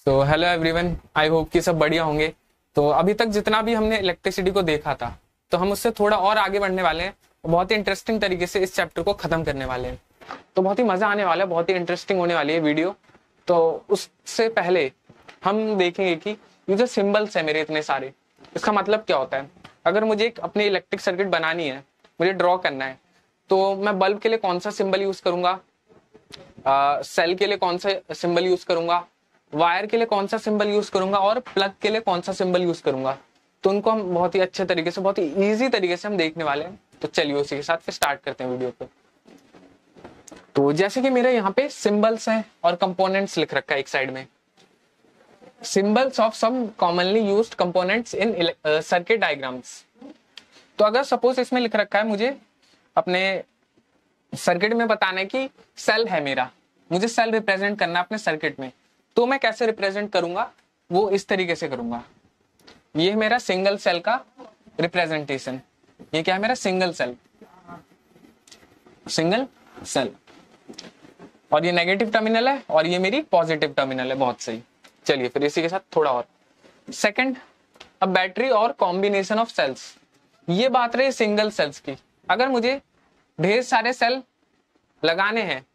तो hello everyone, I hope कि सब बढ़िया होंगे। तो अभी तक जितना भी हमने इलेक्ट्रिसिटी को देखा था, तो हम उससे थोड़ा और आगे बढ़ने वाले हैं। बहुत ही इंटरेस्टिंग तरीके से इस चैप्टर को खत्म करने वाले हैं। तो बहुत ही मजा आने वाला है, बहुत ही इंटरेस्टिंग होने वाली है वीडियो। तो उससे पहले हम देखेंगे कि ये जो सिंबल्स है मेरे इतने सारे, इसका मतलब क्या होता है। अगर मुझे एक अपनी इलेक्ट्रिक सर्किट बनानी है, मुझे ड्रॉ करना है, तो मैं बल्ब के लिए कौन सा सिंबल यूज करूंगा, सेल के लिए कौन सा सिंबल यूज करूंगा, वायर के लिए कौन सा सिंबल यूज करूंगा और प्लग के लिए कौन सा सिंबल यूज करूंगा। तो उनको हम बहुत ही अच्छे तरीके से, बहुत ही इजी तरीके से हम देखने वाले हैं। तो चलिए उसी के साथ फिर स्टार्ट करते हैं वीडियो पे। तो जैसे कि मेरे यहाँ पे सिंबल्स हैं और कंपोनेंट्स लिख रखा है एक साइड में। Symbols of some commonly used components in circuit diagrams. तो अगर सपोज इसमें लिख रखा है, मुझे अपने सर्किट में बताना है कि सेल है मेरा, मुझे सेल रिप्रेजेंट करना है अपने सर्किट में। तो मैं कैसे रिप्रेजेंट करूंगा, वो इस तरीके से करूंगा। ये है मेरा सिंगल सेल का रिप्रेजेंटेशन। ये क्या है मेरा सिंगल सेल, सिंगल सेल। और ये नेगेटिव टर्मिनल है और ये मेरी पॉजिटिव टर्मिनल है। बहुत सही। चलिए फिर इसी के साथ थोड़ा और। सेकंड, अब बैटरी और कॉम्बिनेशन ऑफ सेल्स। ये बात रही सिंगल सेल्स की। अगर मुझे ढेर सारे सेल लगाने हैं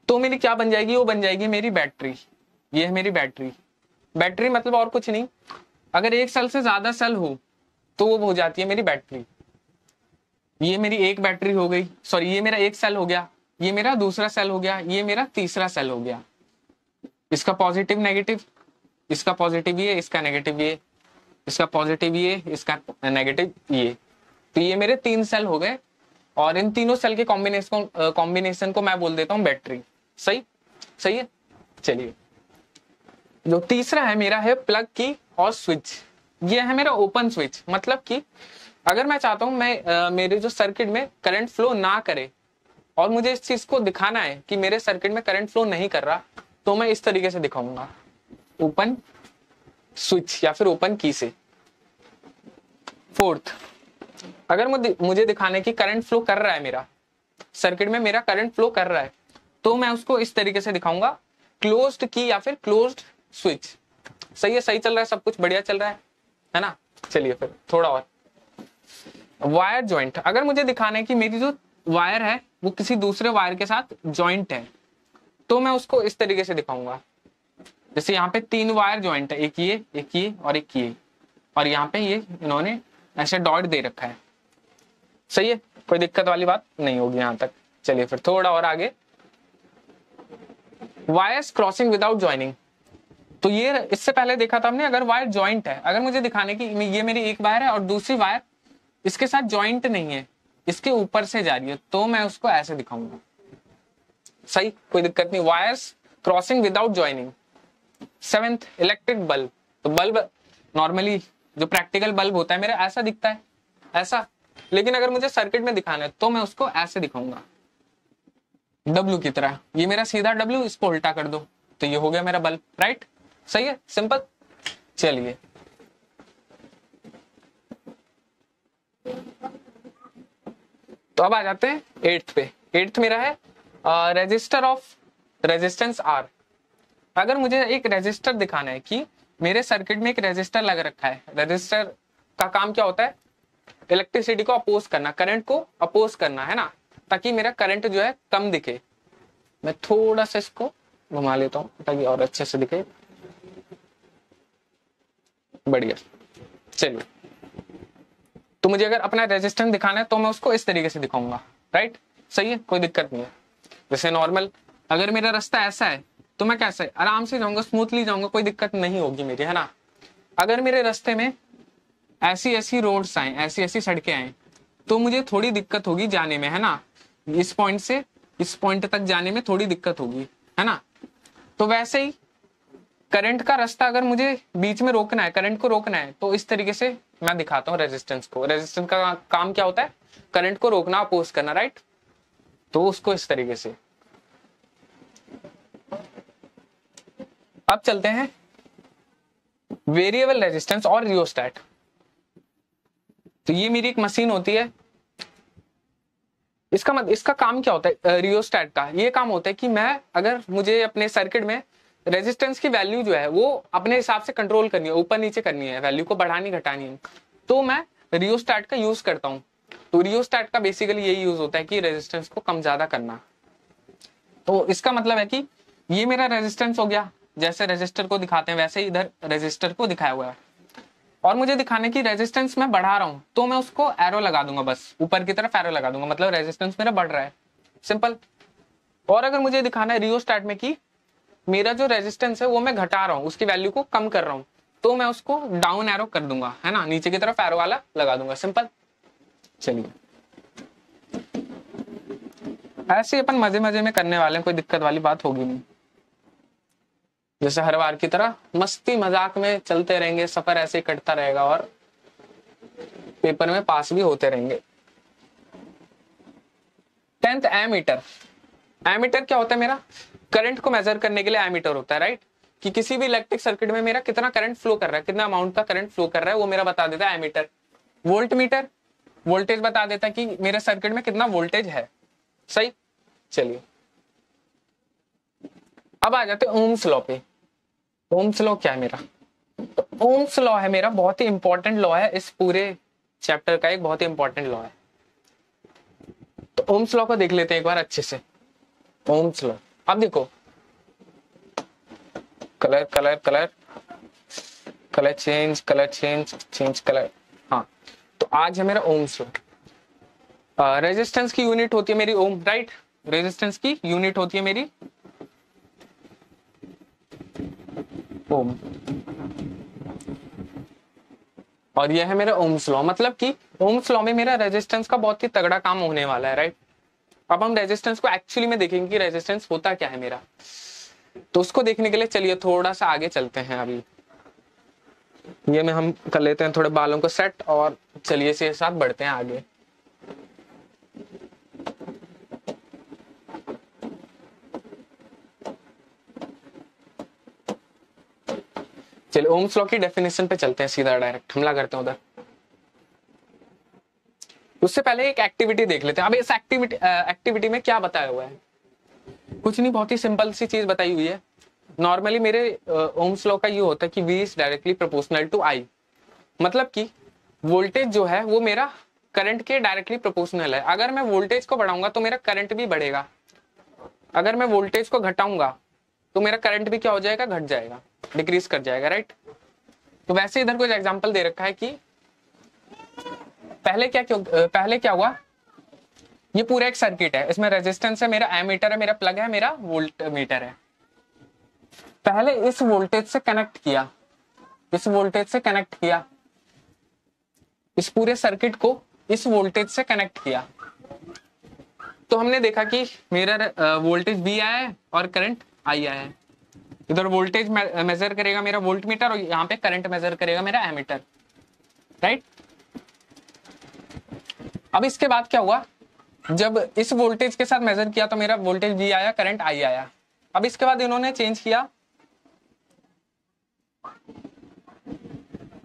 तो मेरी क्या बन जाएगी, वो बन जाएगी मेरी बैटरी। ये है मेरी बैटरी। बैटरी मतलब और कुछ नहीं, अगर एक सेल से ज्यादा सेल हो तो वो हो जाती है मेरी बैटरी। ये मेरी एक बैटरी हो गई, सॉरी ये मेरा एक सेल हो गया, ये मेरा दूसरा सेल हो गया, ये मेरा तीसरा सेल हो गया। इसका पॉजिटिव नेगेटिव, इसका पॉजिटिव ये, इसका नेगेटिव ये, इसका पॉजिटिव ये, इसका नेगेटिव ये। तो ये मेरे 3 सेल हो गए और इन तीनों सेल के कॉम्बिनेशन को मैं बोल देता हूं बैटरी। सही सही है। चलिए जो तीसरा है मेरा है प्लग की और स्विच। ये है मेरा ओपन स्विच। मतलब कि अगर मैं चाहता हूं मैं मेरे जो सर्किट में करंट फ्लो ना करे और मुझे इस चीज को दिखाना है कि मेरे सर्किट में करंट फ्लो नहीं कर रहा, तो मैं इस तरीके से दिखाऊंगा, ओपन स्विच या फिर ओपन की से। फोर्थ, अगर मुझे दिखाने की करंट फ्लो कर रहा है, मेरा सर्किट में मेरा करंट फ्लो कर रहा है, तो मैं उसको इस तरीके से दिखाऊंगा, क्लोज्ड की या फिर क्लोज्ड स्विच। सही है, सही चल रहा है, सब कुछ बढ़िया चल रहा है ना। चलिए फिर थोड़ा और। वायर जॉइंट, अगर मुझे दिखाना है कि मेरी जो वायर है वो किसी दूसरे वायर के साथ जॉइंट है, तो मैं उसको इस तरीके से दिखाऊंगा। जैसे यहाँ पे 3 वायर जॉइंट है, एक ये और एक ये, और यहाँ पे ये इन्होंने ऐसे डॉट दे रखा है। सही है, कोई दिक्कत वाली बात नहीं होगी यहां तक। चलिए फिर थोड़ा और आगे। Wires crossing without joining. तो ये इससे पहले देखा था हमने, अगर वायर जॉइंट है, अगर मुझे दिखाने की ये मेरी एक वायर है और दूसरी वायर इसके साथ जॉइंट नहीं है, इसके ऊपर से जा रही है, तो मैं उसको ऐसे दिखाऊंगा। सही, कोई दिक्कत नहीं। Wires crossing without joining. 7th, electric bulb. तो बल्ब नॉर्मली जो प्रैक्टिकल बल्ब होता है मेरा ऐसा दिखता है, ऐसा। लेकिन अगर मुझे सर्किट में दिखाना है तो मैं उसको ऐसे दिखाऊंगा, डब्ल्यू की तरह। ये मेरा सीधा डब्ल्यू, इसको उल्टा कर दो तो ये हो गया मेरा बल्ब। राइट, सही है, सिंपल। चलिए तो अब आ जाते हैं 8th पे। 8th मेरा है रेजिस्टर ऑफ रेजिस्टेंस आर। अगर मुझे एक रेजिस्टर दिखाना है कि मेरे सर्किट में एक रेजिस्टर लग रखा है, रेजिस्टर का काम क्या होता है, इलेक्ट्रिसिटी को अपोज करना, करंट को अपोज करना, है ना, ताकि मेरा करंट जो है कम दिखे। मैं थोड़ा सा इसको घुमा लेता हूं ताकि और अच्छे से दिखे। बढ़िया। चलिए, तो मुझे अगर अपना रेजिस्टेंस दिखाना है तो मैं उसको इस तरीके से दिखाऊंगा। राइट, सही है, कोई दिक्कत नहीं है। जैसे नॉर्मल अगर मेरा रास्ता ऐसा है तो मैं कैसे आराम से जाऊंगा, स्मूथली जाऊंगा, कोई दिक्कत नहीं होगी मेरी, है ना। अगर मेरे रास्ते में ऐसी ऐसी रोड्स आए, ऐसी ऐसी सड़कें आए, तो मुझे थोड़ी दिक्कत होगी जाने में, है ना। इस पॉइंट से इस पॉइंट तक जाने में थोड़ी दिक्कत होगी, है ना। तो वैसे ही करंट का रास्ता अगर मुझे बीच में रोकना है, करंट को रोकना है, तो इस तरीके से मैं दिखाता हूँ रेजिस्टेंस को। रेजिस्टेंस का काम क्या होता है, करंट को रोकना, अपोज करना। राइट, तो उसको इस तरीके से। अब चलते हैं वेरिएबल रेजिस्टेंस और रियोस्टैट। तो ये मेरी एक मशीन होती है, इसका काम क्या होता है, रियोस्टैट का ये काम होता है कि मैं अगर मुझे अपने सर्किट में रेजिस्टेंस की वैल्यू जो है वो अपने हिसाब से कंट्रोल करनी है, ऊपर नीचे करनी है, वैल्यू को बढ़ानी घटानी है, तो मैं रियोस्टैट का यूज करता हूँ। तो रियोस्टैट का बेसिकली यही यूज होता है कि रेजिस्टेंस को कम ज्यादा करना। तो इसका मतलब है कि ये मेरा रेजिस्टेंस हो गया, जैसे रेजिस्टर को दिखाते हैं वैसे ही इधर रेजिस्टर को दिखाया हुआ है, और मुझे दिखाने की रेजिस्टेंस मैं बढ़ा रहा हूं, तो मैं उसको एरो लगा दूंगा, बस ऊपर की तरफ एरो लगा दूंगा, मतलब रेजिस्टेंस मेरा बढ़ रहा है, सिंपल। और अगर मुझे दिखाना है रियोस्टैट में कि मेरा जो रेजिस्टेंस है वो मैं घटा रहा हूँ, उसकी वैल्यू को कम कर रहा हूँ, तो मैं उसको डाउन एरो कर दूंगा, है ना, नीचे की तरफ एरो वाला लगा दूंगा, सिंपल। चलिए ऐसे अपन मजे मजे में करने वाले हैं, कोई दिक्कत वाली बात होगी नहीं, जैसे हर बार की तरह मस्ती मजाक में चलते रहेंगे, सफर ऐसे ही कटता रहेगा और पेपर में पास भी होते रहेंगे। 10th ammeter. एमीटर क्या होता है? मेरा करंट को मेजर करने के लिए एमीटर होता है, राइट, कि किसी भी इलेक्ट्रिक सर्किट में मेरा कितना करंट फ्लो कर रहा है, कितना अमाउंट का करंट फ्लो कर रहा है, वो मेरा बता देता है एमीटर। वोल्ट मीटर वोल्टेज बता देता है कि मेरे सर्किट में कितना वोल्टेज है, सही। चलिए अब आ जाते हैं ओम्स लॉ पे। ओम्स लॉ क्या है मेरा? तो ओम्स लॉ है मेरा बहुत ही इंपॉर्टेंट लॉ है, इस पूरे चैप्टर का एक बहुत ही इंपॉर्टेंट लॉ है। तो ओम्स लॉ को देख लेते हैं एक बार अच्छे से। ओम्स लॉ, अब देखो, colour colour colour colour change, colour change, change colour. हाँ, तो आज है मेरा ओम्स लॉ। रेजिस्टेंस की यूनिट होती है मेरी ओम, राइट, रेजिस्टेंस की यूनिट होती है मेरी ओम, और यह है मेरा ओम्स लॉ। मतलब कि ओम्स लॉ में मेरा रेजिस्टेंस का बहुत ही तगड़ा काम होने वाला है, राइट। अब हम रेजिस्टेंस को एक्चुअली में देखेंगे कि रेजिस्टेंस होता क्या है मेरा, तो उसको देखने के लिए चलिए थोड़ा सा आगे चलते हैं। अभी ये में हम कर लेते हैं थोड़े बालों को सेट, और चलिए इसके साथ बढ़ते हैं आगे। चलिए ओम्स लॉ की डेफिनेशन पे चलते हैं, सीधा डायरेक्ट हमला करते हैं उधर। उससे पहले एक एक्टिविटी देख लेते हैं। अब इस एक्टिविटी में क्या बताया हुआ है? कुछ नहीं, बहुत ही सिंपल सी चीज बताई हुई है। नॉर्मली मेरे ओम्स लॉ का ये होता है कि V is directly proportional to I, मतलब कि वोल्टेज जो है वो मेरा करंट के डायरेक्टली प्रोपोर्शनल है। अगर मैं वोल्टेज को बढ़ाऊंगा तो मेरा करंट भी बढ़ेगा, अगर मैं वोल्टेज को घटाऊंगा तो मेरा करंट भी क्या हो जाएगा? घट जाएगा, डिक्रीज कर जाएगा, राइट। तो वैसे इधर कुछ एग्जांपल दे रखा है कि पहले क्या हुआ, ये पूरा एक सर्किट है, इसमें रेजिस्टेंस है, मेरा एमीटर है, मेरा प्लग है, मेरा वोल्ट मीटर है। पहले इस वोल्टेज से कनेक्ट किया, इस वोल्टेज से कनेक्ट किया, इस पूरे सर्किट को इस वोल्टेज से कनेक्ट किया, तो हमने देखा कि मेरा वोल्टेज V आया है और करंट I आया है। इधर वोल्टेज मेजर करेगा मेरा वोल्ट मीटर, और यहाँ पे करंट मेजर करेगा मेरा एमीटर, राइट। अब इसके बाद क्या हुआ, जब इस वोल्टेज के साथ मेजर किया तो मेरा वोल्टेज V आया, करंट I आया। अब इसके बाद इन्होंने चेंज किया,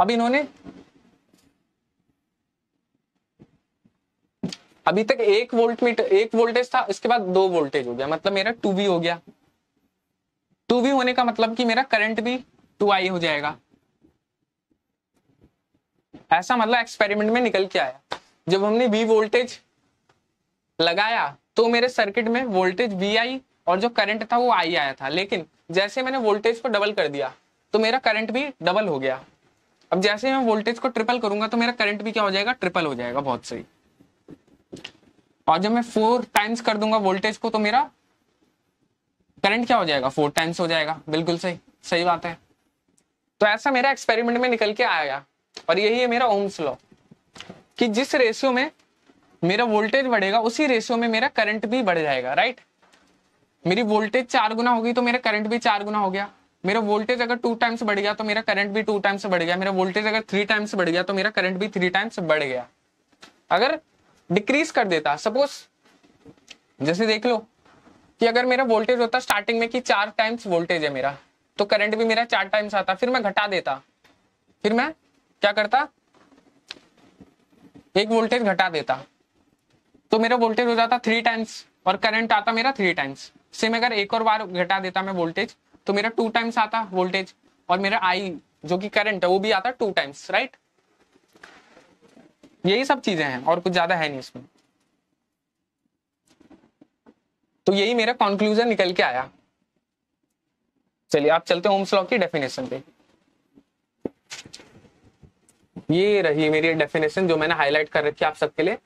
अब इन्होंने अभी तक एक वोल्टेज था, इसके बाद 2 वोल्टेज हो गया, मतलब मेरा 2V हो गया। 2V होने का मतलब कि मेरा करंट भी 2I हो जाएगा, ऐसा मतलब एक्सपेरिमेंट में निकल के आया। जब हमने V वोल्टेज लगाया तो मेरे सर्किट में वोल्टेज VI और जो करंट था वो I आया था, लेकिन जैसे मैंने वोल्टेज को डबल कर दिया तो मेरा करंट भी डबल हो गया। अब जैसे मैं वोल्टेज को ट्रिपल करूंगा तो मेरा करंट भी क्या हो जाएगा? ट्रिपल हो जाएगा, बहुत सही। और जब मैं 4 टाइम्स कर दूंगा वोल्टेज को तो मेरा करंट क्या हो जाएगा? 4 टाइम्स हो जाएगा, बिल्कुल सही, सही बात है। तो ऐसा मेरा एक्सपेरिमेंट में निकल के आया, और यही है मेरा ओम्स लॉ, कि जिस रेशियो में मेरा वोल्टेज बढ़ेगा उसी रेशियो में मेरा करंट भी बढ़ जाएगा, राइट। मेरी वोल्टेज 4 गुना होगी तो मेरा करंट भी 4 गुना हो गया। मेरा वोल्टेज अगर 2 टाइम्स बढ़ गया तो मेरा करंट भी 2 टाइम्स बढ़ गया। मेरा वोल्टेज अगर 3 टाइम्स बढ़ गया तो मेरा करंट भी 3 टाइम्स बढ़ गया। अगर डिक्रीज कर देता, सपोज जैसे देख लो कि अगर मेरा वोल्टेज होता स्टार्टिंग में कि 4 टाइम्स वोल्टेज है मेरा, तो करंट भी मेरा 4 टाइम्स आता, फिर मैं घटा देता, फिर मैं क्या करता, एक वोल्टेज घटा देता, तो मेरा वोल्टेज हो जाता 3 टाइम्स और करंट आता मेरा 3 टाइम्स। सेम अगर एक और बार घटा देता मैं वोल्टेज तो मेरा 2 टाइम्स आता वोल्टेज, और मेरा आई जो कि करंट है वो भी आता 2 टाइम्स, राइट। यही सब चीजें हैं और कुछ ज्यादा है नहीं इसमें। तो यही मेरा कंक्लूजन निकल के आया। चलिए आप चलते हैं ओम्स लॉ की डेफिनेशन पे। ये रही मेरी डेफिनेशन जो मैंने हाईलाइट कर रखी है आप सबके लिए।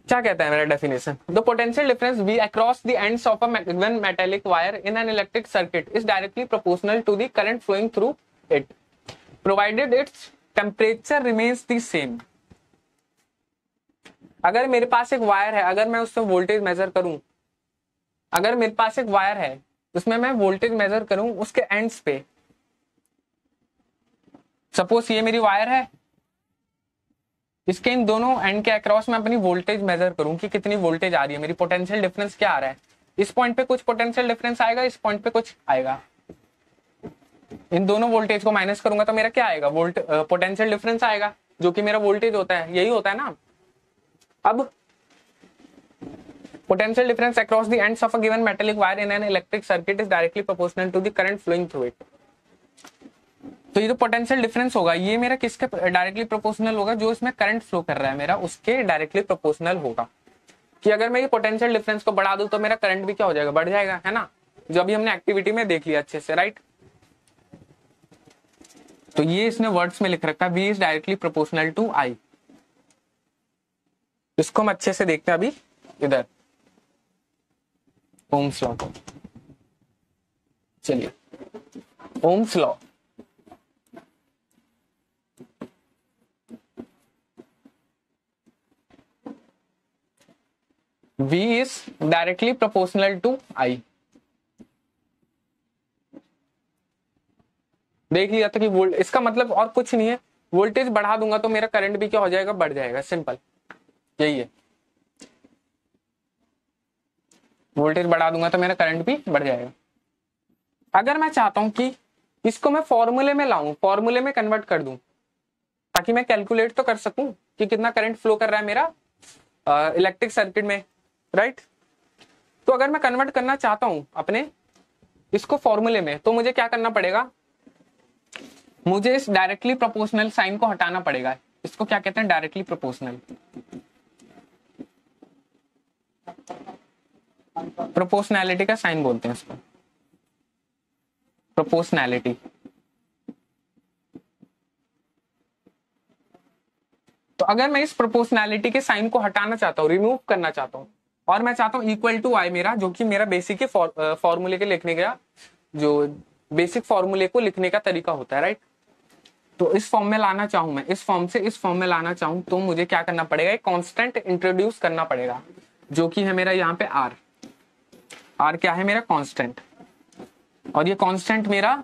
क्या कहता है मेरा definition? The potential difference V across the ends of a given metallic wire in an electric circuit is directly proportional to the current flowing through it provided its temperature remains the same. अगर मेरे पास एक wire है, अगर मैं उससे voltage measure करूं, अगर मेरे पास एक वायर है उसमें मैं वोल्टेज मेजर करूं उसके एंड्स पे, सपोज ये मेरी वायर है, इसके इन दोनों एंड के अक्रॉस में अपनी वोल्टेज मेजर करूं कि कितनी वोल्टेज आ रही है, मेरी पोटेंशियल डिफरेंस क्या आ रहा है। इस पॉइंट पे कुछ पोटेंशियल डिफरेंस आएगा, इस पॉइंट पे कुछ आएगा। इन दोनों वोल्टेज को माइनस करूंगा तो मेरा क्या आएगा? पोटेंशियल डिफरेंस आएगा, जो कि मेरा वोल्टेज होता है। यही होता है ना। अब potential difference across the ends of a given metallic wire in an electric circuit is directly proportional to the current flowing through it. तो ये जो पोटेंशियल डिफरेंस होगा ये मेरा किसके डायरेक्टली प्रोपोर्शनल होगा? जो इसमें करंट फ्लो कर रहा है मेरा, उसके डायरेक्टली प्रोपोर्शनल होगा। कि अगर मैं ये पोटेंशियल डिफरेंस को बढ़ा दूं तो मेरा करंट भी क्या हो जाएगा? बढ़ जाएगा, है ना। जो अभी हमने एक्टिविटी में देख लिया अच्छे से, राइट। तो ये इसने वर्ड्स में लिख रखा है, V is directly proportional to I। इसको हम अच्छे से देखते हैं अभी इधर ओम्स लॉ को। चलिए Ohm's law, V is directly proportional to I। देख लिया था कि वोल्ट, इसका मतलब और कुछ नहीं है, वोल्टेज बढ़ा दूंगा तो मेरा करंट भी क्या हो जाएगा? बढ़ जाएगा, सिंपल यही है। वोल्टेज बढ़ा दूंगा तो मेरा करंट भी बढ़ जाएगा। अगर मैं चाहता हूं कि इसको मैं फॉर्मूले में लाऊं, फॉर्मूले में कन्वर्ट कर दूं, ताकि मैं कैलकुलेट तो कर सकूं कि कितना करंट फ्लो कर रहा है मेरा इलेक्ट्रिक सर्किट में, राइट। तो अगर मैं कन्वर्ट करना चाहता हूं अपने इसको फॉर्मूले में, तो मुझे क्या करना पड़ेगा? मुझे इस डायरेक्टली प्रोपोर्शनल साइन को हटाना पड़ेगा। इसको क्या कहते हैं? Directly proportional. प्रोपोर्शनैलिटी का साइन बोलते हैं इसको, प्रोपोर्शनैलिटी। तो अगर मैं इस प्रोपोर्शनैलिटी के साइन को हटाना चाहता हूं, रिमूव करना चाहता हूं, और मैं चाहता हूं इक्वल टू I मेरा, जो कि मेरा बेसिक के फॉर्मूले के लिखने का, जो बेसिक फॉर्मूले को लिखने का तरीका होता है, राइट। तो इस फॉर्म में लाना चाहूं मैं, इस फॉर्म से इस फॉर्म में लाना चाहूं, तो मुझे क्या करना पड़ेगा? एक कांस्टेंट इंट्रोड्यूस करना पड़ेगा, जो कि है मेरा यहाँ पे R। R क्या है? मेरा कांस्टेंट। और ये कांस्टेंट मेरा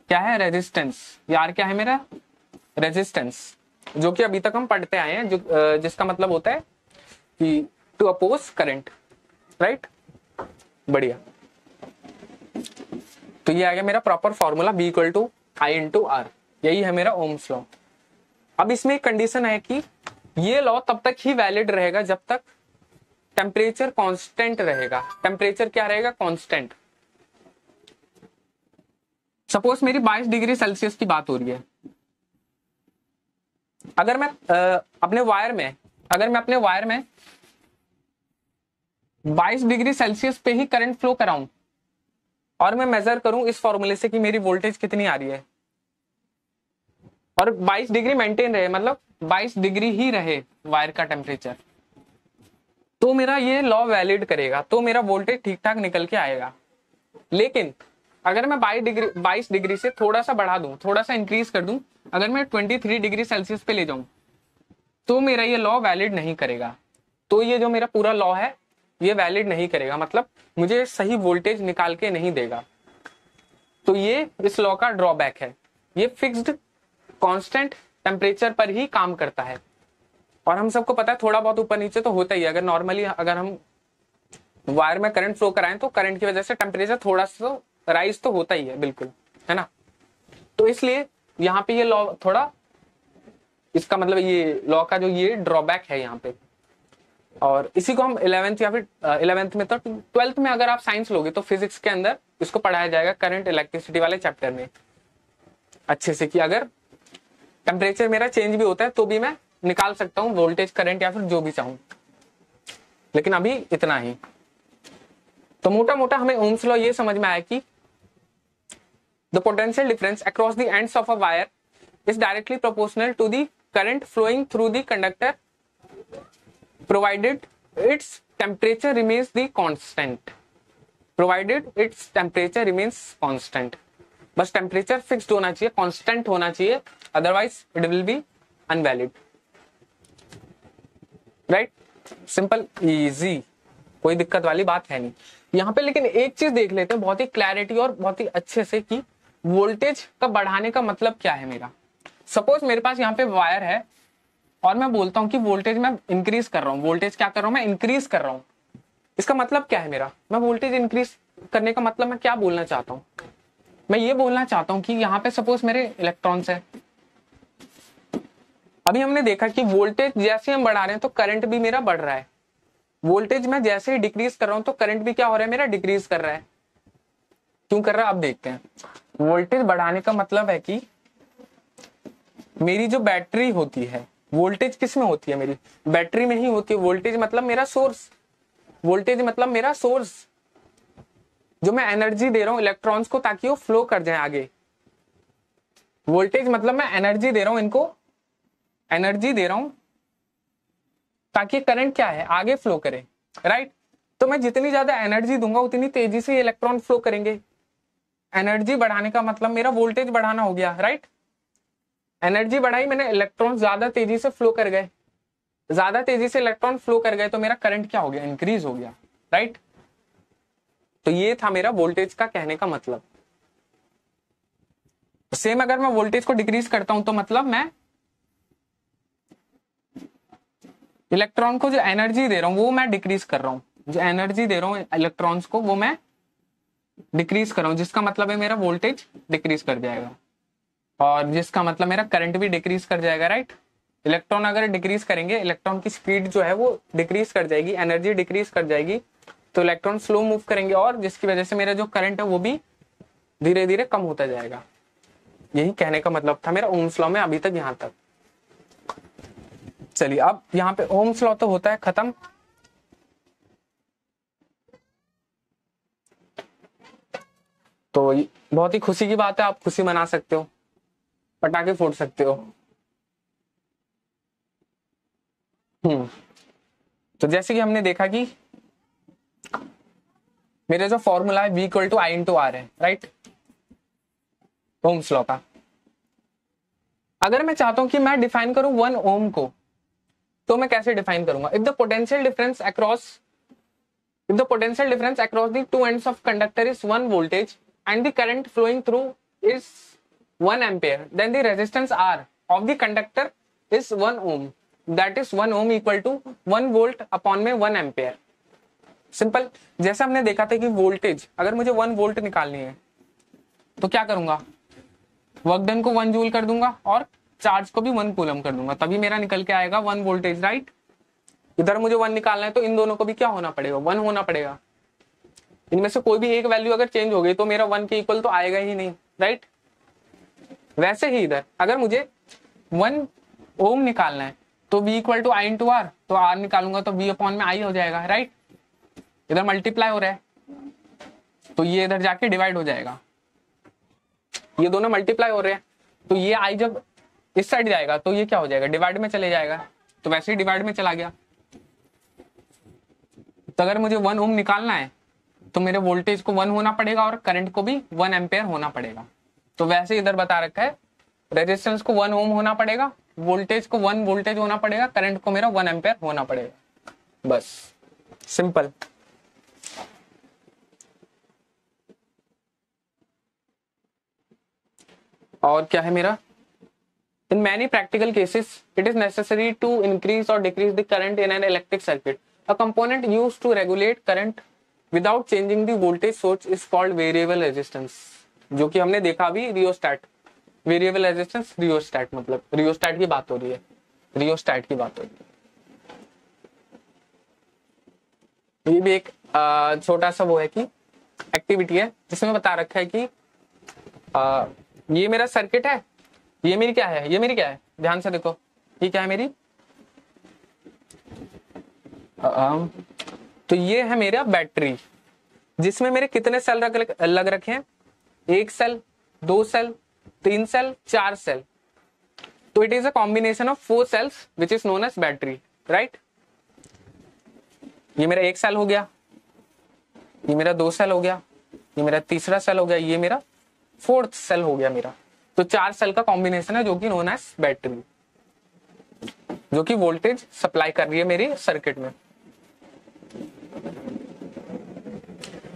क्या है? रेजिस्टेंस। ये R क्या है? मेरा रेजिस्टेंस, जो कि अभी तक हम पढ़ते आए हैं, जो जिसका मतलब होता है कि टू अपोज करंट, राइट। बढ़िया। तो ये आ गया मेरा proper formula, V equal to I into R। यही है मेरा ओम्स लॉ। अब इसमें एक कंडीशन है कि ये लॉ तब तक ही वैलिड रहेगा जब तक टेम्परेचर कांस्टेंट रहेगा। टेम्परेचर क्या रहेगा? कांस्टेंट। सपोज मेरी 22 डिग्री सेल्सियस की बात हो रही है। अगर मैं अपने वायर में, अगर मैं अपने वायर में 22 डिग्री सेल्सियस पे ही करंट फ्लो कराऊं, और मैं मेजर करूं इस फॉर्मूले से कि मेरी वोल्टेज कितनी आ रही है, और 22 डिग्री मेंटेन रहे, मतलब 22 डिग्री ही रहे वायर का टेम्परेचर, तो मेरा ये लॉ वैलिड करेगा, तो मेरा वोल्टेज ठीक ठाक निकल के आएगा। लेकिन अगर मैं 22 डिग्री से थोड़ा सा बढ़ा दूं, थोड़ा सा इंक्रीज कर दूं, अगर मैं 23 डिग्री सेल्सियस पे ले जाऊं, तो मेरा ये लॉ वैलिड नहीं करेगा। तो ये जो मेरा पूरा लॉ है ये वैलिड नहीं करेगा, मतलब मुझे सही वोल्टेज निकाल के नहीं देगा। तो ये इस लॉ का ड्रॉबैक है। ये फिक्स्ड कांस्टेंट टेम्परेचर पर ही काम करता है, और हम सबको पता है थोड़ा बहुत ऊपर नीचे तो होता ही है। अगर नॉर्मली अगर हम वायर में करंट फ्लो कराएं तो करंट की वजह से टेम्परेचर थोड़ा सा राइज तो होता ही है, बिल्कुल, है ना। तो इसलिए यहाँ पे ये लॉ थोड़ा, इसका मतलब ये लॉ का जो ये ड्रॉबैक है यहाँ पे। और इसी को हम 11th या फिर 11th में, तो 12th में अगर आप साइंस लोगे तो फिजिक्स के अंदर इसको पढ़ाया जाएगा करंट इलेक्ट्रिसिटी वाले चैप्टर में अच्छे से, कि अगर टेम्परेचर मेरा चेंज भी होता है तो भी मैं निकाल सकता हूँ वोल्टेज, करंट या फिर जो भी चाहूं। लेकिन अभी इतना ही। तो मोटा मोटा हमें ओम्स लॉ ये समझ में आया कि the potential difference across the ends of a wire is directly proportional to the current flowing through the conductor provided its temperature remains the constant, provided its temperature remains constant। बस temperature fixed होना चाहिए, constant होना चाहिए, otherwise it will be invalid. Right, simple easy, कोई दिक्कत वाली बात है नहीं यहाँ पे। लेकिन एक चीज देख लेते हैं बहुत ही क्लैरिटी और बहुत ही अच्छे से कि वोल्टेज का बढ़ाने का मतलब क्या है मेरा। सपोज मेरे पास यहाँ पे वायर है और मैं बोलता हूं कि वोल्टेज मैं इंक्रीज कर रहा हूं, वोल्टेज क्या कर रहा हूं, मैं इंक्रीज कर रहा हूं। इसका मतलब क्या है मेरा, मैं वोल्टेज इंक्रीज करने का मतलब मैं क्या बोलना चाहता हूं, मैं ये बोलना चाहता हूं कि यहाँ पे सपोज मेरे इलेक्ट्रॉन्स है। अभी हमने देखा कि वोल्टेज जैसे हम बढ़ा रहे हैं तो करंट भी मेरा बढ़ रहा है, वोल्टेज मैं जैसे ही डिक्रीज कर रहा हूं तो करंट भी क्या हो रहा है मेरा, डिक्रीज कर रहा है। क्यों कर रहा है अब देखते हैं। वोल्टेज बढ़ाने का मतलब है कि मेरी जो बैटरी होती है, वोल्टेज किस में होती है, मेरी बैटरी में ही होती है। वोल्टेज मतलब मेरा सोर्स, वोल्टेज मतलब मेरा सोर्स, जो मैं एनर्जी दे रहा हूं इलेक्ट्रॉन्स को ताकि वो फ्लो कर जाए आगे। वोल्टेज मतलब मैं एनर्जी दे रहा हूं इनको, एनर्जी दे रहा हूं ताकि करंट क्या है, आगे फ्लो करे। राइट, तो मैं जितनी ज्यादा एनर्जी दूंगा उतनी तेजी से इलेक्ट्रॉन फ्लो करेंगे। एनर्जी बढ़ाने का मतलब मेरा वोल्टेज बढ़ाना हो गया। राइट, एनर्जी बढ़ाई मैंने, इलेक्ट्रॉन ज्यादा तेजी से फ्लो कर गए, ज्यादा तेजी से इलेक्ट्रॉन फ्लो कर गए तो मेरा करंट क्या हो गया, इंक्रीज हो गया। राइट, तो ये था मेरा वोल्टेज का कहने का मतलब। सेम अगर मैं वोल्टेज को डिक्रीज करता हूं तो मतलब मैं इलेक्ट्रॉन को जो एनर्जी दे रहा हूं वो मैं डिक्रीज कर रहा हूं, जो एनर्जी दे रहा हूं इलेक्ट्रॉन्स को वो मैं डिक्रीज कर रहा हूं, जिसका मतलब है मेरा वोल्टेज डिक्रीज कर जाएगा और जिसका मतलब मेरा करंट भी डिक्रीज कर जाएगा। राइट, इलेक्ट्रॉन अगर डिक्रीज करेंगे, इलेक्ट्रॉन की स्पीड जो है वो डिक्रीज कर जाएगी, एनर्जी डिक्रीज कर जाएगी, तो इलेक्ट्रॉन स्लो मूव करेंगे और जिसकी वजह से मेरा जो करंट है वो भी धीरे धीरे कम होता जाएगा। यही कहने का मतलब था मेरा ओम्स लॉ में अभी तक यहां तक। चलिए अब यहाँ पे ओम्स लॉ तो होता है खत्म। तो बहुत ही खुशी की बात है, आप खुशी मना सकते हो, पटाखे फोड़ सकते हो। तो जैसे कि हमने देखा कि मेरा जो फॉर्मूला है V equal to I into R है। राइट, ओम्स लॉ का अगर मैं चाहता हूं कि मैं डिफाइन करूं 1 ओम को, तो मैं कैसे डिफाइन करूंगा। If the potential difference across the two ends of conductor is 1 voltage and the current flowing through is 1 ampere, then the resistance R of the conductor is 1 ohm, that is 1 ohm equal to 1 volt upon में 1 ampere। Simple, जैसे हमने देखा था कि voltage अगर मुझे 1 volt निकालनी है तो क्या करूंगा, वर्क डन को 1 जूल कर दूंगा और चार्ज को भी 1 कूलम कर दूंगा, तभी मेरा निकल के आएगा 1 वोल्टेज। राइट, इधर मुझे 1 निकालना है तो इन दोनों को भी क्या होना पड़ेगा, 1 होना पड़ेगा। इनमें से कोई भी एक वैल्यू अगर चेंज हो गई तो मेरा 1 के इक्वल तो आएगा ही नहीं। राइट, वैसे ही इधर अगर मुझे 1 ओम निकालना है तो V equal to I into R, तो R निकालूंगा तो V अपॉन में I हो जाएगा। राइट, इधर मल्टीप्लाई हो रहा है तो ये इधर जाके डिवाइड हो जाएगा, ये दोनों मल्टीप्लाई हो रहे हैं तो ये I जब इस साइड जाएगा तो ये क्या हो जाएगा, डिवाइड में चले जाएगा, तो वैसे ही डिवाइड में चला गया। तो अगर मुझे 1 ओम निकालना है तो मेरे वोल्टेज को 1 होना पड़ेगा और करंट को भी 1 एम्पेयर होना पड़ेगा। तो वैसे इधर बता रखा है रेजिस्टेंस को 1 ओम होना पड़ेगा, वोल्टेज को 1 वोल्टेज होना पड़ेगा, करंट को मेरा 1 एम्पेयर होना पड़ेगा। बस सिंपल। और क्या है मेरा, in many practical cases it is necessary to increase और decrease the current in an electric circuit. A component used to regulate current without changing the voltage source is called variable resistance, जो कि हमने देखा अभी rheostat. Variable resistance rheostat, मतलब rheostat की बात हो रही है, रियोस्टैट की बात हो रही है। ये भी एक छोटा सा वो है कि एक्टिविटी है जिसमें बता रखा है कि ये मेरा सर्किट है, ये मेरी क्या है, ये मेरी क्या है, ध्यान से देखो, ये क्या है मेरी, तो ये है मेरा बैटरी जिसमें मेरे कितने सेल लग रखे हैं, 1 सेल, 2 सेल, 3 सेल, 4 सेल। तो it is a combination of 4 cells which is known as battery, right. ये मेरा 1 सेल हो गया, ये मेरा 2 सेल हो गया, ये मेरा तीसरा सेल हो गया, ये मेरा 4th सेल हो गया मेरा। तो 4 सेल का कॉम्बिनेशन है जो कि नोन एज बैटरी, जो कि वोल्टेज सप्लाई कर रही है मेरी सर्किट में।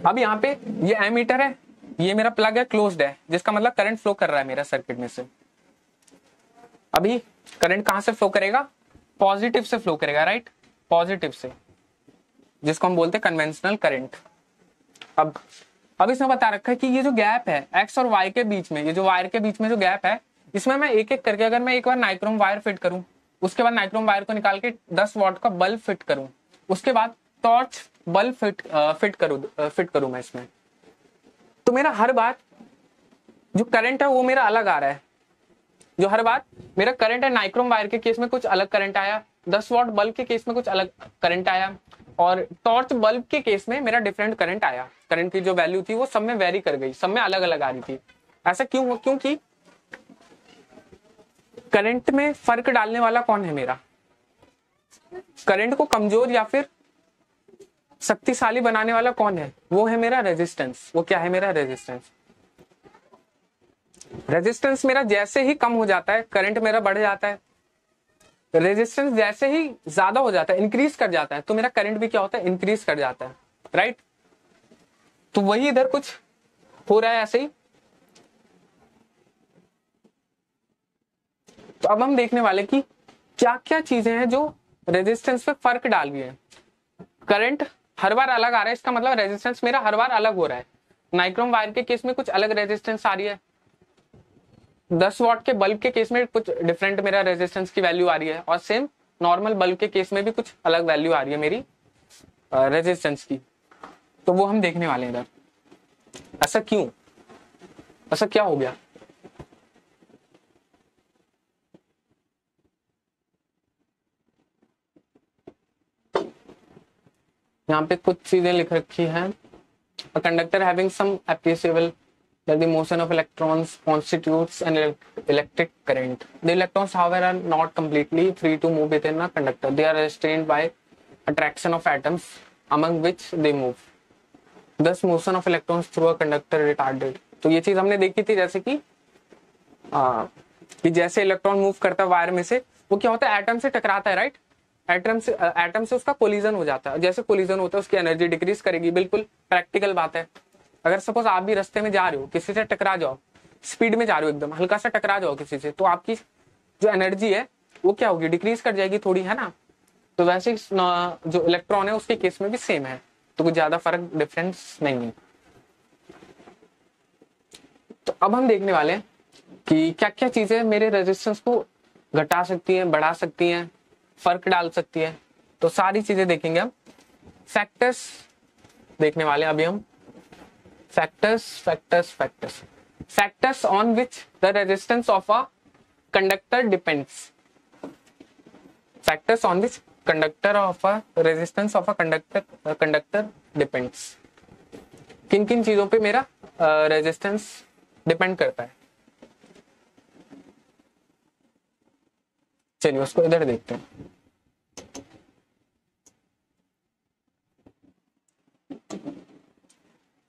अब यहाँ पे ये एमीटर है, ये मेरा प्लग है, क्लोज्ड है, जिसका मतलब करंट फ्लो कर रहा है मेरा सर्किट में से। अभी करंट कहां से फ्लो करेगा, पॉजिटिव से फ्लो करेगा, राइट, पॉजिटिव से, जिसको हम बोलते हैं कन्वेंशनल करंट। अब इसमें बता रखा है कि ये जो गैप है एक्स और वाई के बीच में, ये जो वायर के बीच में जो गैप है, इसमें मैं एक एक करके, अगर मैं एक बार नाइक्रोम वायर फिट करूं, उसके बाद नाइक्रोम वायर को निकाल के 10 वॉट का बल्ब फिट करूं, उसके बाद टॉर्च बल्ब फिट करूं मैं इसमें, तो मेरा हर बार जो करंट है वो मेरा अलग आ रहा है। जो हर बार मेरा करंट है, नाइक्रोम वायर के केस में कुछ अलग करंट आया, 10 वॉट बल्ब के केस में कुछ अलग करंट आया, और टॉर्च बल्ब के केस में मेरा डिफरेंट करंट आया। करंट की जो वैल्यू थी वो सब में वेरी कर गई, सब में अलग अलग आ रही थी। ऐसा क्यों हुआ, क्योंकि करंट में फर्क डालने वाला कौन है मेरा, करंट को कमजोर या फिर शक्तिशाली बनाने वाला कौन है, वो है मेरा रेजिस्टेंस। वो क्या है मेरा रेजिस्टेंस। रेजिस्टेंस मेरा जैसे ही कम हो जाता है करंट मेरा बढ़ जाता है, रेजिस्टेंस जैसे ही ज्यादा हो जाता है, इंक्रीज कर जाता है, तो मेरा करंट भी क्या होता है, इंक्रीज कर जाता है, राइट। तो वही इधर कुछ हो रहा है ऐसे ही। तो अब हम देखने वाले कि क्या क्या चीजें हैं जो रेजिस्टेंस पे फर्क डाल रही है। करंट हर बार अलग आ रहा है, इसका मतलब रेजिस्टेंस मेरा हर बार अलग हो रहा है। नाइक्रोम वायर के केस में कुछ अलग रेजिस्टेंस आ रही है, 10 वॉट के बल्ब के केस में कुछ डिफरेंट मेरा रेजिस्टेंस की वैल्यू आ रही है, और सेम नॉर्मल बल्ब के केस में भी कुछ अलग वैल्यू आ रही है मेरी रेजिस्टेंस की। तो वो हम देखने वाले हैं इधर। ऐसा क्यों, ऐसा क्या हो गया। यहाँ पे कुछ चीजें लिख रखी हैं। A conductor having some appreciable that the motion of electrons constitutes an electric current. The electrons, however, are not completely free to move within a conductor. They are restrained by attraction of atoms among which they move. Thus, motion of electrons through a conductor retarded. तो ये चीज हमने देखी थी, जैसे कि जैसे electron move करता है वायर में से, वो क्या होता है, एटम से टकराता है, राइट। एटम से उसका कोलिजन हो जाता है, जैसे कोलिजन होता है उसकी एनर्जी डिक्रीज करेगी। बिल्कुल प्रैक्टिकल बात है। अगर सपोज आप भी रास्ते में जा रहे हो, किसी से टकरा जाओ, स्पीड में जा रहे हो, एकदम हल्का सा टकरा जाओ किसी से, तो आपकी जो एनर्जी है वो क्या होगी, डिक्रीज कर जाएगी थोड़ी, है ना। तो वैसे जो इलेक्ट्रॉन है उसके केस में भी सेम है, तो कुछ ज्यादा फर्क डिफरेंस नहीं है। तो अब हम देखने वाले हैं कि क्या क्या चीजें मेरे रेजिस्टेंस को घटा सकती हैं, बढ़ा सकती हैं, फर्क डाल सकती है। तो सारी चीजें देखेंगे हम। फैक्टर्स देखने वाले हैं अभी हम। Factors on which the resistance of a conductor depends. Factors on which resistance of a conductor depends. किन किन चीजों पे मेरा रेजिस्टेंस डिपेंड करता है। चलिए उसको इधर देखते हैं।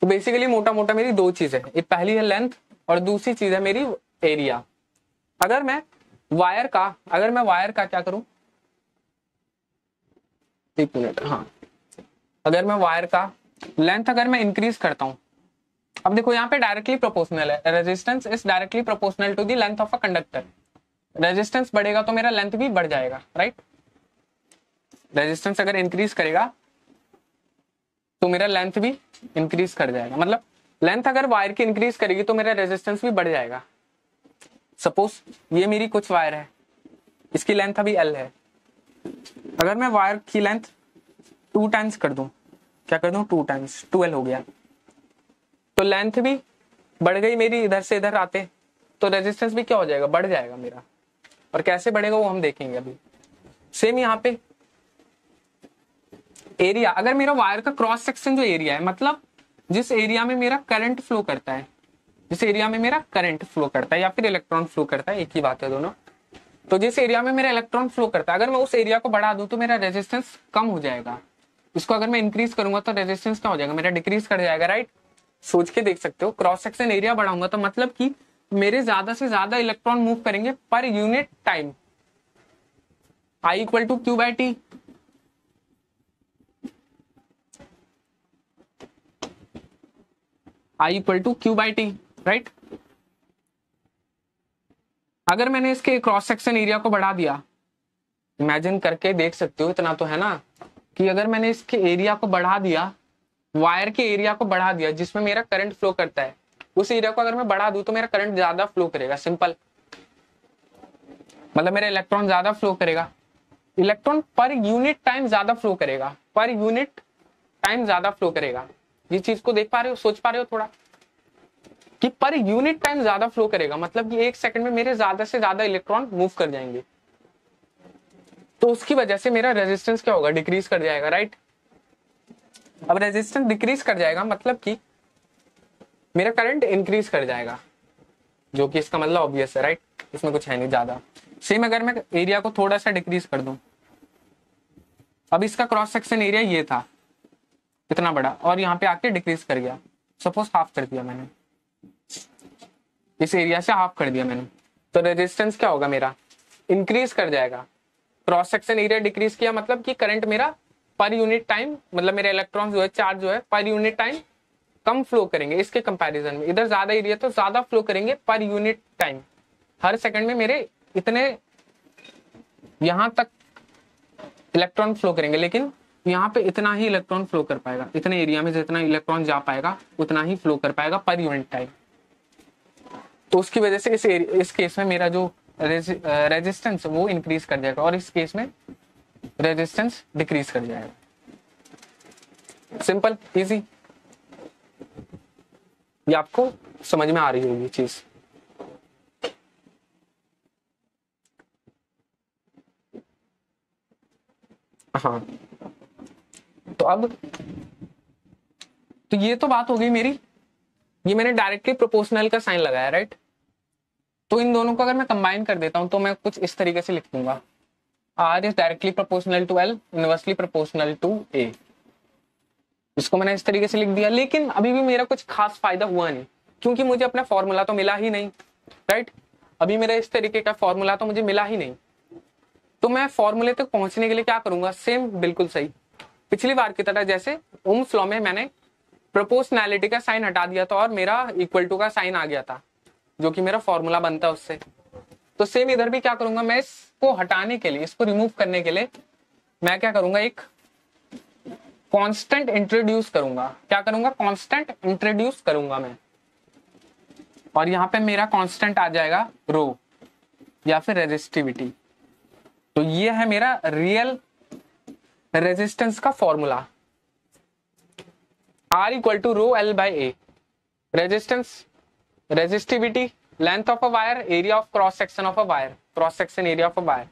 तो बेसिकली मोटा मोटा मेरी दो चीजें हैं, एक पहली है लेंथ और दूसरी चीज है मेरी एरिया। अगर मैं वायर का क्या करूं, एक मिनट, हाँ, अगर मैं वायर का लेंथ अगर मैं इंक्रीज करता हूं, अब देखो यहाँ पे डायरेक्टली प्रोपोर्शनल है, resistance is directly proportional to the length of a conductor. Resistance बढ़ेगा तो मेरा लेंथ भी बढ़ जाएगा, राइट। रेजिस्टेंस अगर इंक्रीज करेगा तो मेरा लेंथ भी इंक्रीज कर जाएगा। मतलब लेंथ अगर वायर की इंक्रीज करेगी तो मेरा रेजिस्टेंस भी बढ़ जाएगा। सपोज ये मेरी कुछ वायर है, इसकी लेंथ अभी L है। अगर मैं वायर की लेंथ 2 टाइम्स कर दूं क्या कर दूं 2 टाइम्स 12 हो गया। तो लेंथ भी बढ़ गई मेरी, इधर से इधर आते तो रेजिस्टेंस भी क्या हो जाएगा, बढ़ जाएगा मेरा। और कैसे बढ़ेगा वो हम देखेंगे अभी। सेम यहाँ पे एरिया, अगर मेरा वायर का क्रॉस सेक्शन जो एरिया है, मतलब जिस एरिया में मेरा करंट फ्लो करता है, जिस एरिया में मेरा करंट फ्लो करता है या फिर इलेक्ट्रॉन फ्लो करता है, एक ही बात है दोनों। तो जिस एरिया में मेरा इलेक्ट्रॉन फ्लो करता है, अगर मैं उस एरिया को बढ़ा दूं तो मेरा रेजिस्टेंस कम हो जाएगा। इसको अगर मैं इंक्रीज करूंगा तो रेजिस्टेंस क्या हो जाएगा, मेरा डिक्रीज कर जाएगा, राइट। सोच के देख सकते हो, क्रॉस सेक्शन एरिया बढ़ाऊंगा तो मतलब कि मेरे ज्यादा से ज्यादा इलेक्ट्रॉन मूव करेंगे पर unit time. I equal to q by t. I equal to q by t, right. अगर मैंने इसके क्रॉस सेक्शन एरिया को बढ़ा दिया, इमेजिन करके देख सकते हो, इतना तो है ना कि अगर मैंने इसके एरिया को बढ़ा दिया, वायर के एरिया को बढ़ा दिया जिसमें मेरा करंट फ्लो करता है, उस एरिया को अगर मैं बढ़ा दूं तो मेरा करंट ज्यादा फ्लो करेगा, सिंपल। मतलब मेरा इलेक्ट्रॉन ज्यादा फ्लो करेगा, इलेक्ट्रॉन पर यूनिट टाइम ज्यादा फ्लो करेगा, पर यूनिट टाइम ज्यादा फ्लो करेगा। ये चीज को देख पा रहे हो, सोच पा रहे हो थोड़ा, कि पर यूनिट टाइम ज्यादा फ्लो करेगा, मतलब कि 1 सेकंड में मेरे ज्यादा से ज्यादा इलेक्ट्रॉन मूव कर जाएंगे। तो उसकी वजह से मेरा रेजिस्टेंस क्या होगा, डिक्रीज कर जाएगा, राइट। अब रेजिस्टेंस डिक्रीज कर जाएगा मतलब कि मेरा करंट इंक्रीज कर जाएगा, जो कि इसका मतलब ऑब्वियस है, राइट। इसमें कुछ है नहीं ज्यादा। सेम अगर मैं एरिया को थोड़ा सा डिक्रीज कर दूं, अब इसका क्रॉस सेक्शन एरिया ये था इतना बड़ा, और यहाँ पे आके डिक्रीज कर गया, सपोज हाफ कर दिया मैंने, इस एरिया से हाफ कर दिया मैंने, तो रेजिस्टेंस क्या होगा, मेरा इंक्रीज कर जाएगा। क्रॉस सेक्शन एरिया डिक्रीज किया मतलब कि करंट मेरा पर यूनिट टाइम, मतलब मेरे इलेक्ट्रॉन जो है, चार्ज जो है, पर यूनिट टाइम कम फ्लो करेंगे इसके कंपैरिजन में। इधर ज्यादा एरिया तो ज्यादा फ्लो करेंगे पर यूनिट टाइम, हर सेकंड में मेरे इतने यहां तक इलेक्ट्रॉन फ्लो करेंगे, लेकिन यहाँ पे इतना ही इलेक्ट्रॉन फ्लो कर पाएगा, इतने एरिया में जितना इलेक्ट्रॉन जा पाएगा उतना ही फ्लो कर पाएगा पर यूनिट टाइम। तो उसकी वजह से इस केस में मेरा जो रेजिस्टेंस वो इंक्रीज कर जाएगा, और इस केस में रेजिस्टेंस डिक्रीज कर जाएगा। Simple, easy. ये आपको समझ में आ रही होगी चीज। हाँ, तो अब तो ये तो बात हो गई मेरी, ये मैंने डायरेक्टली प्रोपोर्शनल का साइन लगाया, राइट। तो इन दोनों को अगर मैं कंबाइन कर देता हूं तो मैं कुछ इस तरीके से लिख दूंगा, R is directly proportional to L, inversely proportional to A। इसको मैंने इस तरीके से लिख दिया, लेकिन अभी भी मेरा कुछ खास फायदा हुआ नहीं, क्योंकि मुझे अपना फॉर्मूला तो मिला ही नहीं, राइट। अभी मेरा इस तरीके का फॉर्मूला तो मुझे मिला ही नहीं। तो मैं फॉर्मूले तक पहुंचने के लिए क्या करूंगा, सेम बिल्कुल सही पिछली बार की तरह, जैसे ओम्स लॉ में मैंने प्रोपोर्शनैलिटी का साइन हटा दिया था और मेरा इक्वल टू का साइन आ गया था, जो कि मेरा फॉर्मूला बनता है उससे। तो सेम इधर भी क्या करूंगा, मैं इसको हटाने के लिए, इसको रिमूव करने के लिए मैं क्या करूंगा, एक कांस्टेंट इंट्रोड्यूस करूंगा। क्या करूंगा, कांस्टेंट इंट्रोड्यूस करूंगा मैं, और यहां पे मेरा कांस्टेंट आ जाएगा रो या फिर रेजिस्टिविटी। तो ये है मेरा रियल रेजिस्टेंस का formula, R equal to rho L by a. Resistance, resistivity, length of a wire, area of cross section of a wire, cross section area of a wire,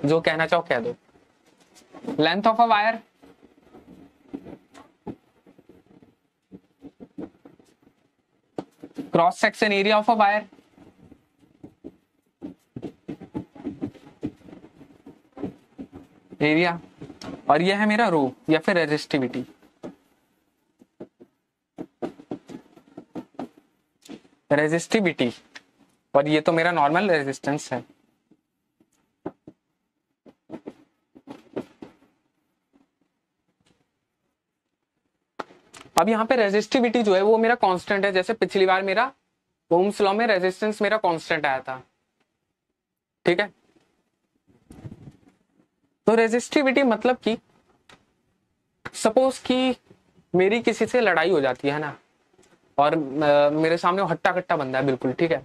जो कहना चाहो कह दो। Length of a wire, cross section area of a wire, area, और यह है मेरा रो या फिर रेजिस्टिविटी। रेजिस्टिविटी, और ये तो मेरा नॉर्मल रेजिस्टेंस है। अब यहाँ पे रेजिस्टिविटी जो है वो मेरा कांस्टेंट है, जैसे पिछली बार मेरा ओम्स लॉ में रेजिस्टेंस मेरा कांस्टेंट आया था, ठीक है। तो रेजिस्टिविटी मतलब कि सपोज कि मेरी किसी से लड़ाई हो जाती है ना, और मेरे सामने हट्टा कट्टा बंदा है बिल्कुल, ठीक है,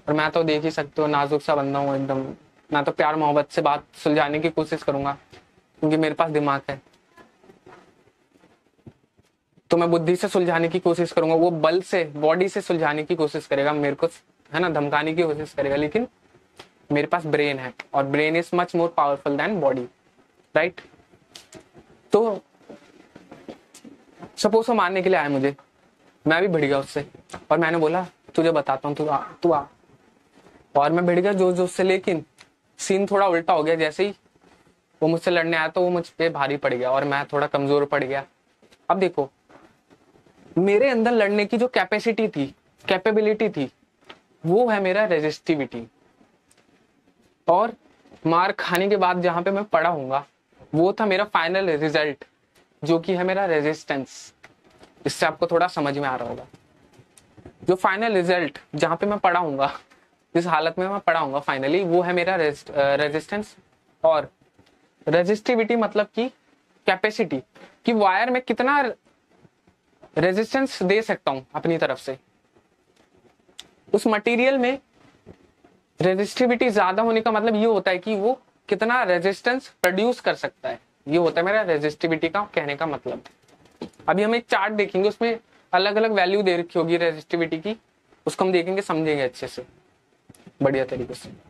और मैं तो देख ही सकते हो नाजुक सा बंदा हूँ एकदम, मैं तो प्यार मोहब्बत से बात सुलझाने की कोशिश करूंगा क्योंकि मेरे पास दिमाग है। तो मैं बुद्धि से सुलझाने की कोशिश करूंगा, वो बल से बॉडी से सुलझाने की कोशिश करेगा, मेरे को है ना धमकाने की कोशिश करेगा, लेकिन मेरे पास ब्रेन है और brain is much more powerful than body, right. तो सपोज वो मारने के लिए आया मुझे, मैं भी भिड़ गया उससे और मैंने बोला तुझे बताता हूँ, तू आ, और मैं भिड़ गया जोश जोश से, लेकिन सीन थोड़ा उल्टा हो गया। जैसे ही वो मुझसे लड़ने आया तो वो मुझ पे भारी पड़ गया और मैं थोड़ा कमजोर पड़ गया। अब देखो, मेरे अंदर लड़ने की जो कैपेसिटी थी, कैपेबिलिटी थी, वो है मेरा रेजिस्टिविटी। और मार खाने के बाद जहां पे मैं पड़ा हूंगा वो था मेरा फाइनल रिजल्ट, जो कि है मेरा रेजिस्टेंस। इससे आपको थोड़ा समझ में आ रहा होगा। जो फाइनल रिजल्ट जहां पे मैं पड़ा हूंगा, जिस हालत में मैं पड़ा हूंगा फाइनली, वो है मेरा रेजिस्टेंस। और रेजिस्टिविटी मतलब कि कैपेसिटी, कि वायर में कितना रेजिस्टेंस दे सकता हूं अपनी तरफ से। उस मटेरियल में रेजिस्टिविटी ज्यादा होने का मतलब ये होता है कि वो कितना रेजिस्टेंस प्रोड्यूस कर सकता है, ये होता है मेरा रेजिस्टिविटी का कहने का मतलब। अभी हम एक चार्ट देखेंगे, उसमें अलग अलग वैल्यू दे रखी होगी रेजिस्टिविटी की, उसको हम देखेंगे, समझेंगे अच्छे से, बढ़िया तरीके से।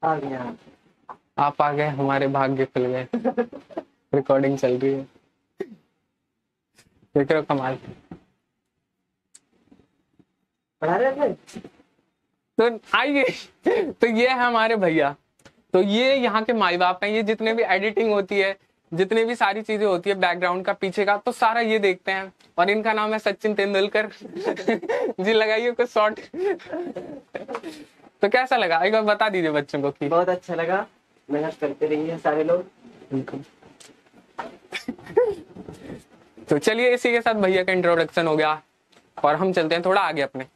आ गया। आप आ गए, हमारे भाग्य खुल गए। रिकॉर्डिंग चल रही है, देख रहे हो कमाल। पढ़ा रहे थे तो आइए, तो ये है हमारे भैया, तो ये यहाँ के माई बाप हैं। ये जितने भी एडिटिंग होती है, जितने भी सारी चीजें होती है बैकग्राउंड का पीछे का, तो सारा ये देखते हैं। और इनका नाम है सचिन तेंदुलकर। जी लगाइए कुछ शॉर्ट। तो कैसा लगा एक बार बता दीजिए बच्चों को कि बहुत अच्छा लगा, मेहनत करते रहिए सारे लोग। तो चलिए, इसी के साथ भैया का इंट्रोडक्शन हो गया और हम चलते हैं थोड़ा आगे अपने